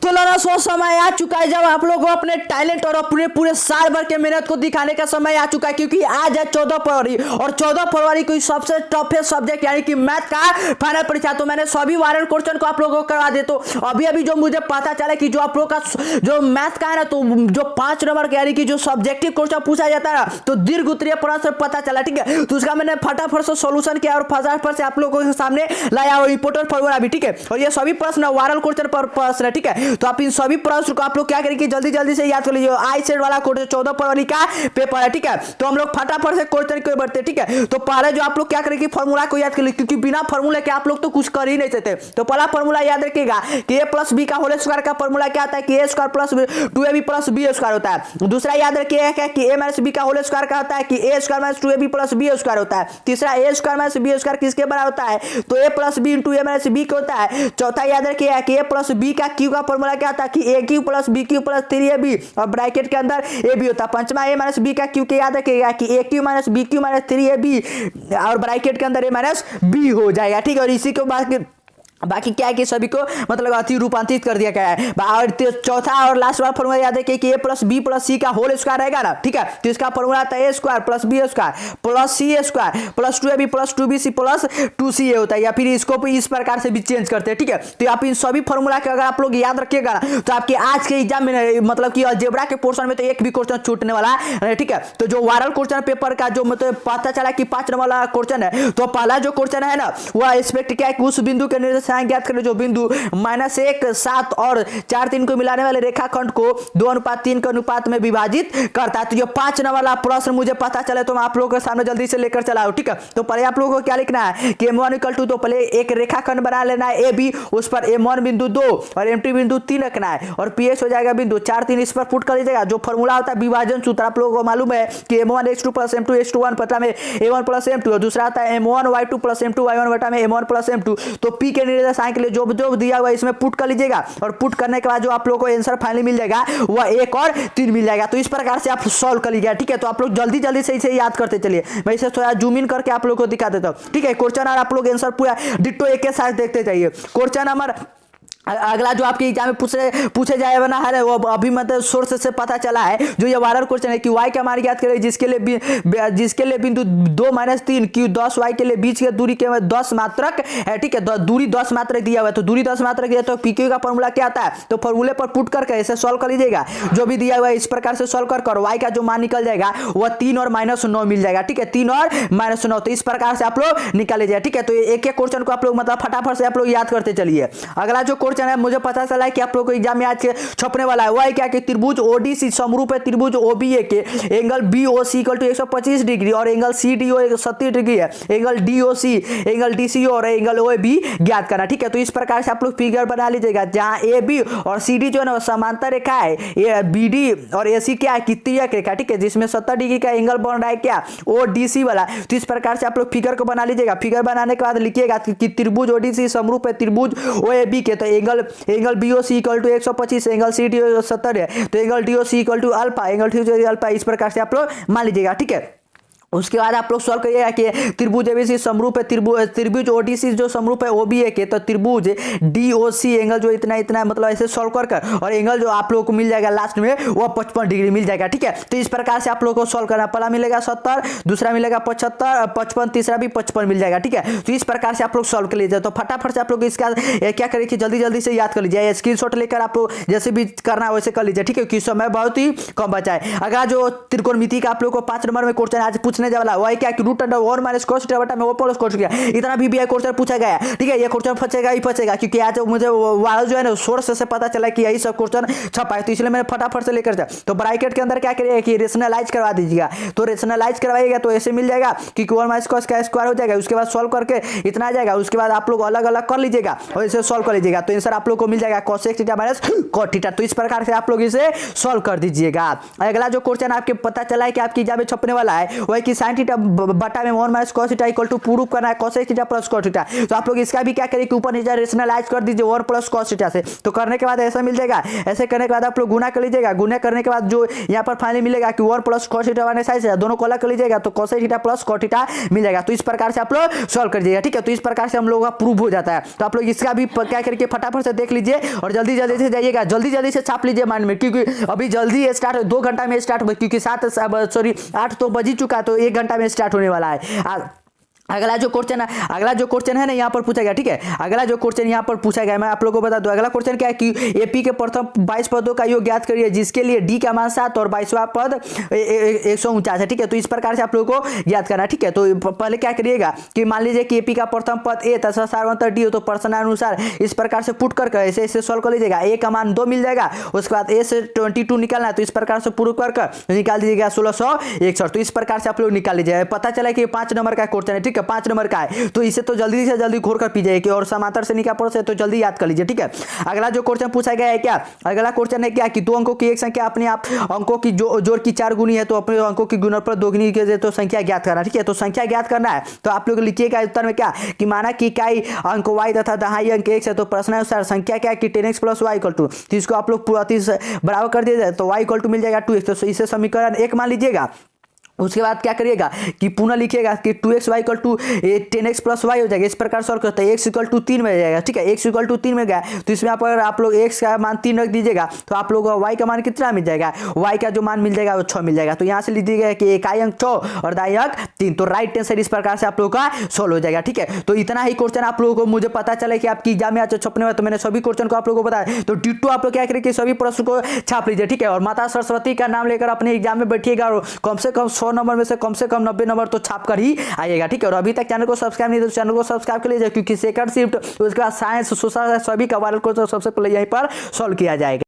तो लाना सो समय आ चुका है जब आप लोगों को अपने टैलेंट और अपने पूरे साल भर के मेहनत को दिखाने का समय आ चुका है, क्योंकि आज है 14 फरवरी और 14 फरवरी को सबसे टफेस्ट सब्जेक्ट यानी कि मैथ का फाइनल परीक्षा। तो मैंने सभी वायरल क्वेश्चन को आप लोगों को करवा दे। तो अभी अभी जो मुझे पता चला कि जो आप लोगों का जो मैथ का है ना, तो जो 5 नंबर यानी कि जो सब्जेक्टिव क्वेश्चन पूछा जाता है ना, तो दीर्घ उत्तरीय प्रश्न पता चला। ठीक है, तो उसका मैंने फटाफट से सोल्यूशन किया और फटाफट से आप लोगों के सामने लाया और इंपोर्टेंट फॉर्मूला भी। ठीक है, और ये सभी प्रश्न वायरल क्वेश्चन पर प्रश्न है। ठीक है, तो आप इन सभी प्रश्न को आप लोग क्या करेंगे, जल्दी जल्दी से याद कर लीजिए। आई सेट वाला क्वेश्चन 14 फरवरी का पेपर है। ठीक है, तो हम लोग फटाफट से क्वेश्चन को बढ़ते। ठीक है, तो पहले जो आप लोग क्या करेंगे, फॉर्मूला को याद कर लीजिए, क्योंकि बिना फॉर्मूले के आप लोग तो कुछ कर ही नहीं सकते। तो पहला फॉर्मूला याद रखिएगा कि a प्लस बी का होल स्क्वायर का फॉर्मूला क्या आता है कि a square plus 2ab plus B square होता है। दूसरा याद रखिएगा कि a माइनस बी का होल स्क्वायर का होता है कि a square minus 2ab plus B square होता है। तीसरा a square minus B square किसके बराबर होता है, तो a plus B into a minus B का होता है। चौथा याद रखिएगा कि a प्लस बी का क्यू का फॉर्मूला क्या होता है कि a cube plus B cube plus 3ab और ब्रैकेट के अंदर a भी होता है। पंचमा a माइनस बी का क्यू के याद रखिएगा कि a cube minus B cube minus 3ab और ब्रैकेट के अंदर a माइनस बी हो जाएगा। ठीक है, और इसी के बाद बाकी क्या है कि सभी को मतलब अति रूपांतरित कर दिया गया है। और चौथा और लास्ट वाला फॉर्मूला याद है कि a प्लस बी प्लस सी का होल स्क्वायर रहेगा ना। ठीक है, तो इसका फॉर्मूला आता है a square plus B square plus C square plus 2ab plus 2bc plus 2ca होता है, या फिर इसको भी इस प्रकार से भी चेंज करते हैं। ठीक है, तो आप इन सभी फॉर्मूला के अगर आप लोग याद रखिएगा ना, तो आपके आज के एग्जाम में मतलब कि अलजेब्रा के पोर्शन में तो एक भी क्वेश्चन छूटने वाला है। ठीक है, तो जो वायरल क्वेश्चन पेपर का जो मतलब पता चला कि 5 नंबर वाला क्वेश्चन है, तो पहला जो क्वेश्चन है ना, वह एक्सपेक्ट क्या है कि उस बिंदु के निर्देशांक ज्ञात करें जो बिंदु -1, 7 और 4, 3 को मिलाने वाले रेखाखंड को 2:3 के अनुपात में विभाजित करता है। तो ये 5 नंबर वाला प्रश्न मुझे पता चले तो मैं आप लोगों के सामने जल्दी से लेकर चला हूं। ठीक है, तो पहले आप लोगों को क्या लिखना है कि m1 = तो पहले एक रेखाखंड बना लेना है AB, उस पर m1 बिंदु 2 और m2 बिंदु 3 रखना है और px हो जाएगा बिंदु 4, 3 इस पर पुट कर लीजिएगा। जो फॉर्मूला होता है विभाजन सूत्र आप लोगों को मालूम है कि m1 x2 + m2 x2 पता में a1 + m2 और दूसरा आता है m1 y2 + m2 y1 बटा में m1 + m2। तो p के निर्देशांक के लिए जो दिया हुआ इसमें पुट कर लीजिएगा और पुट करने के बाद जो आप लोगों को आंसर फाइनली मिल जाएगा वह 1 और 3 मिल जाएगा। तो इस प्रकार से आप सॉल्व कर लीजिएगा। ठीक है, तो आप लोग जल्दी जल्दी से इसे याद करते चलिए। मैं इसे थोड़ा जूम इन करके आप लोगों को दिखा देता हूं। ठीक है, क्वेश्चन और आप लोग आंसर पूरा डिट्टो एक के साथ देखते जाइए। क्वेश्चन नंबर अगला जो आपके एग्जाम में पूछे जाए बना है वो अभी मतलब सोर्स से पता चला है, जो ये वायरल क्वेश्चन है कि y का मान ज्ञात करें जिसके लिए बिंदु 2 - 3 q 10 y के लिए बीच की दूरी के 10 मात्रक है। ठीक है, दूरी 10 मात्रक दिया हुआ है, तो दूरी 10 मात्रक दिया तो pq का फॉर्मूला क्या आता है, तो फॉर्मूले पर पुट करके इसे सॉल्व कर लीजिएगा। जो भी दिया हुआ है इस प्रकार से सॉल्व कर y का जो मान निकल जाएगा वह 3 और -9 मिल जाएगा। ठीक है, 3 और -9, तो इस प्रकार से आप लोग निकाल लीजिए। ठीक है, तो एक एक क्वेश्चन को आप लोग मतलब फटाफट से आप लोग याद करते चलिए। अगला जो क्वेश्चन है मुझे पता चला है कि आप लोगों को एग्जाम में आज के छपने वाला है, वह है क्या कि त्रिभुज ओडीसी समरूप है त्रिभुज ओबीए के एंगल बीओसी = 125 डिग्री और एंगल सीडीओ 70 डिग्री है, एंगल डीओसी एंगल डीसीओ और एंगल ओबी ज्ञात करना। ठीक है, तो इस प्रकार से आप लोग फिगर बना लीजिएगा जहां एबी और सीडी जो है ना समांतर रेखा है, ये बीडी और एसी क्या है कि तिर्यक रेखा। ठीक है, जिसमें 70 डिग्री का एंगल बन रहा है क्या ओडीसी वाला। तो इस प्रकार से आप लोग फिगर को बना लीजिएगा। फिगर बनाने के बाद लिखिएगा कि त्रिभुज ओडीसी समरूप है त्रिभुज ओएबी के, तो एंगल बीओसी = 125 एंगल सीडीओ 70 है, तो angle DOC = alpha angle theta alpha. इस प्रकार से आप लोग मान लीजिएगा। ठीक है, उसके बाद आप लोग सॉल्व करिएगा कि त्रिभुज एबीसी समरूप है त्रिभुज ओडीसी जो समरूप है ओबीए के, तो त्रिभुज डीओसी एंगल जो इतना इतना मतलब ऐसे सॉल्व कर और एंगल जो आप लोग को मिल जाएगा लास्ट में वो 55 डिग्री मिल जाएगा। ठीक है, तो इस प्रकार से आप लोग को सॉल्व करना। पहला मिलेगा 70, दूसरा मिलेगा 75, 55, तीसरा भी 55 मिल जाएगा। ठीक है, तो इस प्रकार से आप लोग सॉल्व कर लीजिए। तो फटाफट से आप लोग इसका क्या करिए कि जल्दी जल्दी से याद कर लीजिए, स्क्रीनशॉट लेकर आप लोग जैसे भी करना है वैसे कर लीजिए। ठीक है, कि समय बहुत ही कम बचा है। अगर जो त्रिकोणमिति का आप लोग को 5 नंबर में क्वेश्चन आज पूछने वाला वही क्या कि √1 - cos बटा में + cos किया, इतना भी क्वेश्चन पूछा गया। ठीक है, ये क्वेश्चन फंसेगा ही फंसेगा, क्योंकि आज मुझे वायरल जो है ना सोर्स से पता चला कि यही सब क्वेश्चन छपा है, तो इसलिए मैंने फटाफट से लेकर जाए। तो ब्रैकेट के अंदर क्या करिएगा कि रेशनलाइज करवा दीजिएगा। तो रेशनलाइज करवाइएगा तो ऐसे मिल जाएगा कि 1 - cos का स्क्वायर हो जाएगा, उसके बाद सॉल्व करके इतना आ जाएगा, उसके बाद आप लोग अलग अलग कर लीजिएगा और इसे सॉल्व कर लीजिएगा। तो आंसर आप लोग को मिल जाएगा cos x - cot थीटा। तो इस प्रकार से आप लोग इसे सॉल्व कर दीजिएगा। अगला जो क्वेश्चन आपके पता चला है कि आपकी एग्जाम में छपने वाला है वह कि साइन थीटा बटा में 1 minus cos theta equal to proof करना है cosec theta plus cos theta. तो आप लोग इसका भी क्या करिए कि ऊपर नीचे रेशनलाइज कर दीजिए 1 प्लस कॉस थीटा से। तो करने के बाद ऐसा मिल जाएगा, ऐसे करने के बाद आप लोग गुना कर लीजिएगा, गुना करने के बाद जो यहाँ पर फाइनली मिलेगा कि 1 प्लस कॉस थीटा वाले साइड से दोनों को अलग कर लीजिएगा तो cosec theta plus cos theta मिल जाएगा। तो इस प्रकार से आप लोग सॉल्व कर दीजिएगा, ठीक है। तो इस प्रकार से हम लोग का प्रूफ हो जाता है। तो आप लोग इसका भी क्या करके फटाफट से देख लीजिए और जल्दी जल्दी से जाइएगा, जल्दी जल्दी से छाप लीजिए माइंड में, क्योंकि अभी जल्दी स्टार्ट 2 घंटा में स्टार्ट, क्योंकि 8 तो बज ही चुका, तो 1 घंटा में स्टार्ट होने वाला है। अगला जो क्वेश्चन है ना यहाँ पर पूछा गया, ठीक है। अगला जो क्वेश्चन यहाँ पर पूछा गया मैं आप लोगों को बता दूं। अगला क्वेश्चन क्या है कि एपी के प्रथम 22 पदों का योग ज्ञात करिए जिसके लिए डी का मान 7 और 22वां पद 149 है, ठीक है। तो इस प्रकार से आप लोगों को ज्ञात करना, ठीक है। तो पहले क्या करिएगा कि मान लीजिए कि एपी का प्रथम पद ए तथा सार्वंतर डी हो, तो प्रश्नानुसार इस प्रकार से पुट कर ऐसे ऐसे सॉल्व कर लीजिएगा। ए का मान 2 मिल जाएगा, उसके बाद ए से 22 निकालना है, तो इस प्रकार से प्रूव कर निकाल दीजिएगा 1661। तो इस प्रकार से आप लोग निकाल लीजिएगा। पता चला कि 5 नंबर का क्वेश्चन है, ठीक है, 5 नंबर का है। तो इसे तो जल्दी से जल्दी घोर कर पीजिए कि और समांतर से निकाल पड़ से तो जल्दी याद कर लीजिए, ठीक है। अगला जो क्वेश्चन पूछा गया है क्या, अगला क्वेश्चन है क्या कि 2 अंकों की एक संख्या अपने आप अंकों की जोड़ की 4 गुनी है, तो अपने अंकों की गुणनफल 2 गुनी के तो संख्या ज्ञात करना, ठीक है। तो संख्या ज्ञात करना है तो आप लोग लिखिएगा उत्तर में क्या कि माना कि इकाई अंक y तथा दहाई अंक x है, तो प्रश्नानुसार संख्या क्या है कि 10x plus y equal to, तो इसको आप लोग पूरा बराबर कर दिया जाए तो y इक्वल टू मिल जाएगा 2x। तो इसे समीकरण 1 मान लीजिएगा। उसके बाद क्या करिएगा कि पुनः लिखिएगा कि 2xy equal to 10x plus Y हो जाएगा। इस प्रकार सॉल्व करते हैं x इक्वल टू 3 में जाएगा, ठीक है। x इक्वल टू 3 में गया तो इसमें अगर आप लोग x का मान 3 रख दीजिएगा तो आप लोग y का मान कितना मिल जाएगा, y का जो मान मिल जाएगा वो 6 मिल जाएगा। तो यहाँ से लिख दीजिएगा कि इकाई अंक 6 और दाई अंक 3, तो राइट आंसर इस प्रकार से आप लोग का सॉल्व हो जाएगा, ठीक है। तो इतना ही क्वेश्चन आप लोगों को मुझे पता चला कि आपकी एग्जाम में आज छपने वाला, तो मैंने सभी क्वेश्चन को आप लोगों को बताया। तो डिट्टो आप लोग क्या करें कि सभी प्रश्न को छाप लीजिए, ठीक है। और माता सरस्वती का नाम लेकर अपने एग्जाम में बैठिएगा और कम से कम 100 नंबर में से कम 90 नंबर तो छाप कर ही आइएगा, ठीक है। और अभी तक चैनल को सब्सक्राइब नहीं तो चैनल को सब्सक्राइब कर लीजिए, क्योंकि सेकंड शिफ्ट उसके बाद साइंस सोशल सभी का वायरल कोर्स सबसे पहले यहीं पर सॉल्व किया जाएगा।